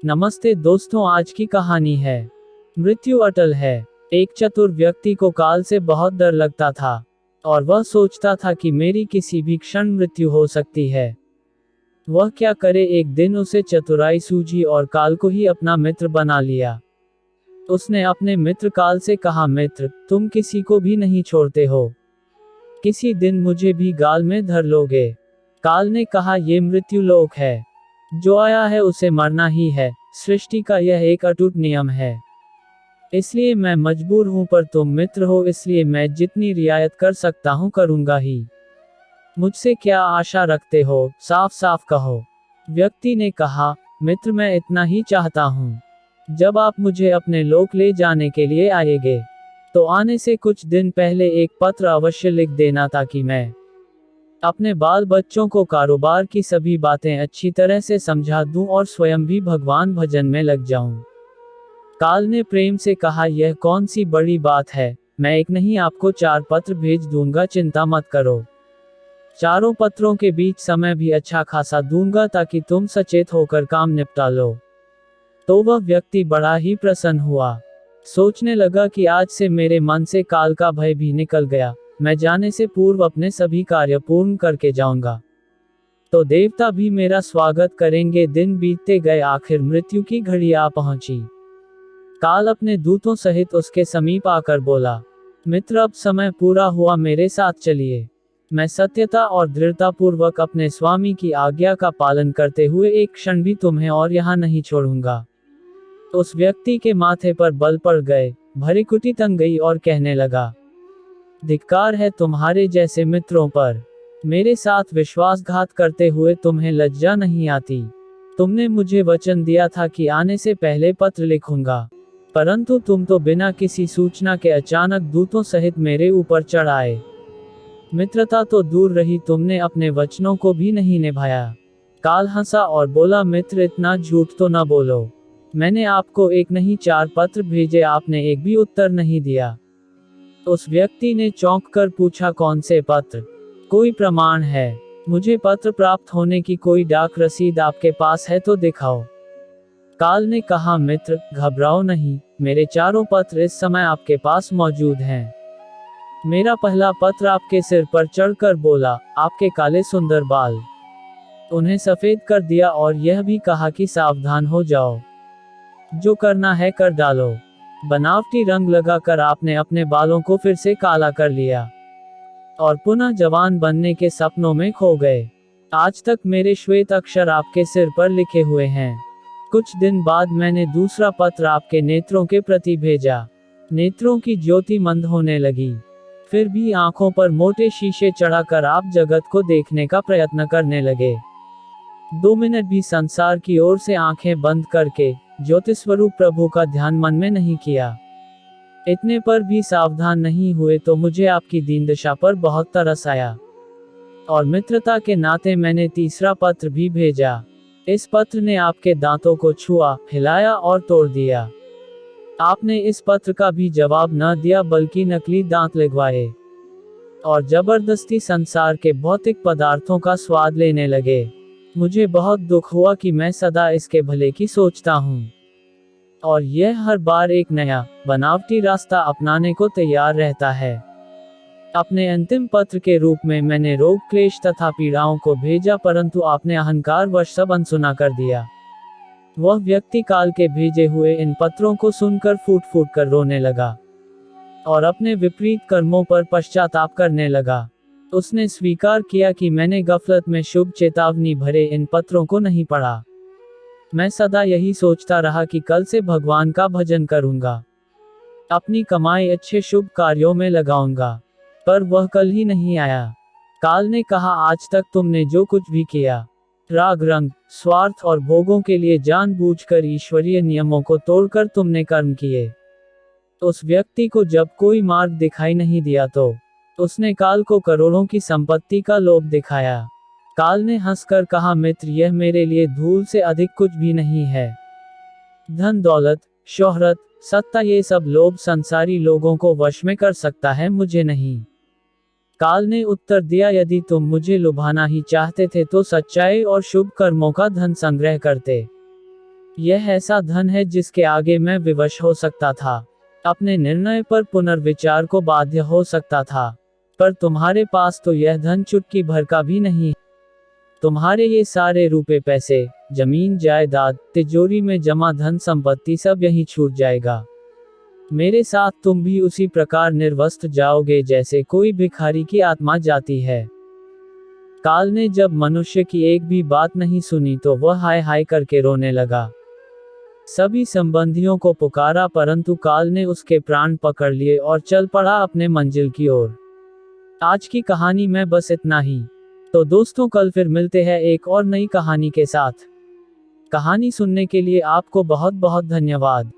नमस्ते दोस्तों, आज की कहानी है मृत्यु अटल है। एक चतुर व्यक्ति को काल से बहुत डर लगता था और वह सोचता था कि मेरी किसी भी क्षण मृत्यु हो सकती है। वह क्या करे, एक दिन उसे चतुराई सूझी और काल को ही अपना मित्र बना लिया। उसने अपने मित्र काल से कहा, मित्र, तुम किसी को भी नहीं छोड़ते हो, किसी दिन मुझे भी गाल में धर लोगे। काल ने कहा, ये मृत्यु लोक है, जो आया है उसे मरना ही है, सृष्टि का यह एक अटूट नियम है। इसलिए मैं मजबूर हूं, पर तुम मित्र हो इसलिए मैं जितनी रियायत कर सकता हूं करूंगा ही। मुझसे क्या आशा रखते हो, साफ साफ कहो। व्यक्ति ने कहा, मित्र, मैं इतना ही चाहता हूं, जब आप मुझे अपने लोक ले जाने के लिए आएगे तो आने से कुछ दिन पहले एक पत्र अवश्य लिख देना, ताकि मैं अपने बाल बच्चों को कारोबार की सभी बातें अच्छी तरह से समझा दूं और स्वयं भी भगवान भजन में लग जाऊं। काल ने प्रेम से कहा, यह कौन सी बड़ी बात है, मैं एक नहीं आपको 4 पत्र भेज दूंगा, चिंता मत करो। चारों पत्रों के बीच समय भी अच्छा खासा दूंगा ताकि तुम सचेत होकर काम निपटा लो। तो वह व्यक्ति बड़ा ही प्रसन्न हुआ। सोचने लगा कि आज से मेरे मन से काल का भय भी निकल गया, मैं जाने से पूर्व अपने सभी कार्य पूर्ण करके जाऊंगा तो देवता भी मेरा स्वागत करेंगे। दिन बीतते गए, आखिर मृत्यु की घड़ी आ पहुंची। काल अपने दूतों सहित उसके समीप आकर बोला, मित्र, अब समय पूरा हुआ, मेरे साथ चलिए। मैं सत्यता और दृढ़ता पूर्वक अपने स्वामी की आज्ञा का पालन करते हुए एक क्षण भी तुम्हें और यहाँ नहीं छोड़ूंगा। उस व्यक्ति के माथे पर बल पड़ गए, भृकुटी तन गई और कहने लगा, धिक्कार है तुम्हारे जैसे मित्रों पर, मेरे साथ विश्वासघात करते हुए तुम्हें लज्जा नहीं आती। तुमने मुझे वचन दिया था कि आने से पहले पत्र लिखूंगा, परंतु तुम तो बिना किसी सूचना के अचानक दूतों सहित मेरे ऊपर चढ़ आए। मित्रता तो दूर रही, तुमने अपने वचनों को भी नहीं निभाया। काल हंसा और बोला, मित्र, इतना झूठ तो न बोलो, मैंने आपको एक नहीं 4 पत्र भेजे, आपने एक भी उत्तर नहीं दिया। उस व्यक्ति ने चौंक कर पूछा, कौन से पत्र, कोई प्रमाण है? मुझे पत्र प्राप्त होने की कोई डाक रसीद आपके पास है तो दिखाओ। काल ने कहा, मित्र, घबराओ नहीं, मेरे चारों पत्र इस समय आपके पास मौजूद हैं। मेरा पहला पत्र आपके सिर पर चढ़कर बोला, आपके काले सुंदर बाल, उन्हें सफेद कर दिया और यह भी कहा कि सावधान हो जाओ, जो करना है कर डालो। बनावटी रंग लगाकर आपने अपने बालों को फिर से काला कर लिया और पुनः जवान बनने के सपनों में खो गए। आज तक मेरे श्वेत अक्षर आपके सिर पर लिखे हुए हैं। कुछ दिन बाद मैंने दूसरा पत्र आपके नेत्रों के प्रति भेजा। नेत्रों की ज्योति मंद होने लगी, फिर भी आंखों पर मोटे शीशे चढ़ाकर आप जगत को देखने का प्रयत्न करने लगे। 2 मिनट भी संसार की ओर से आंखें बंद करके ज्योतिस्वरूप प्रभु का ध्यान मन में नहीं किया। इतने पर भी सावधान नहीं हुए तो मुझे आपकी दीनदशा पर बहुत तरस आया और मित्रता के नाते मैंने तीसरा पत्र भी भेजा। इस पत्र ने आपके दांतों को छुआ, हिलाया और तोड़ दिया। आपने इस पत्र का भी जवाब न दिया, बल्कि नकली दांत लगवाए और जबरदस्ती संसार के भौतिक पदार्थों का स्वाद लेने लगे। मुझे बहुत दुख हुआ कि मैं सदा इसके भले की सोचता हूँ और यह हर बार एक नया बनावटी रास्ता अपनाने को तैयार रहता है। अपने अंतिम पत्र के रूप में मैंने रोग, क्लेश तथा पीड़ाओं को भेजा, परंतु आपने अहंकार वश सब अनसुना कर दिया। वह व्यक्ति काल के भेजे हुए इन पत्रों को सुनकर फूट फूट कर रोने लगा और अपने विपरीत कर्मों पर पश्चाताप करने लगा। उसने स्वीकार किया कि मैंने गफलत में शुभ चेतावनी भरे इन पत्रों को नहीं पढ़ा। मैं सदा यही सोचता रहा कि कल से भगवान का भजन करूंगा, अपनी कमाई अच्छे शुभ कार्यों में लगाऊंगा, पर वह कल ही नहीं आया। काल ने कहा, आज तक तुमने जो कुछ भी किया, राग रंग, स्वार्थ और भोगों के लिए जानबूझकर ईश्वरीय नियमों को तोड़कर तुमने कर्म किए। उस व्यक्ति को जब कोई मार्ग दिखाई नहीं दिया तो उसने काल को करोड़ों की संपत्ति का लोभ दिखाया। काल ने हंसकर कहा, मित्र, यह मेरे लिए धूल से अधिक कुछ भी नहीं है। धन, दौलत, शोहरत, सत्ता, ये सब लोभ संसारी लोगों को वश में कर सकता है, मुझे नहीं। काल ने उत्तर दिया, यदि तुम मुझे लुभाना ही चाहते थे तो सच्चाई और शुभ कर्मों का धन संग्रह करते। यह ऐसा धन है जिसके आगे मैं विवश हो सकता था, अपने निर्णय पर पुनर्विचार को बाध्य हो सकता था, पर तुम्हारे पास तो यह धन चुटकी भर का भी नहीं। तुम्हारे ये सारे रुपए पैसे, जमीन जायदाद, तिजोरी में जमा धन संपत्ति सब यहीं छूट जाएगा। मेरे साथ तुम भी उसी प्रकार निर्वस्त्र जाओगे जैसे कोई भिखारी की आत्मा जाती है। काल ने जब मनुष्य की एक भी बात नहीं सुनी तो वह हाय हाय करके रोने लगा। सभी संबंधियों को पुकारा परंतु काल ने उसके प्राण पकड़ लिए और चल पड़ा अपने मंजिल की ओर। आज की कहानी में बस इतना ही। तो दोस्तों, कल फिर मिलते हैं एक और नई कहानी के साथ। कहानी सुनने के लिए आपको बहुत बहुत धन्यवाद।